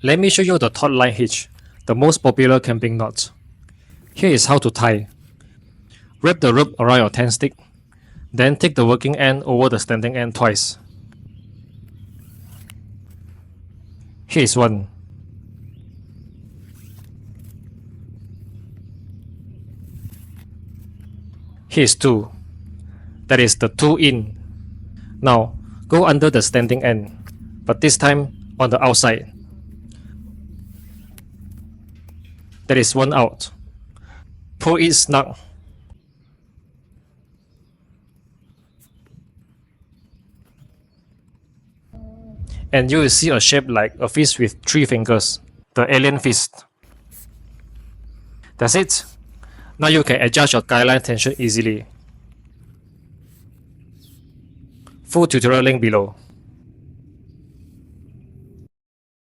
Let me show you the Taut Line Hitch, the most popular camping knot. Here is how to tie. Wrap the rope around your tent stick, then take the working end over the standing end twice. Here is one. Here is two. That is the two in. Now, go under the standing end, but this time on the outside. That is one out. Pull it snug. And you will see a shape like a fist with 3 fingers, the alien fist. That's it. Now you can adjust your guideline tension easily. Full tutorial link below.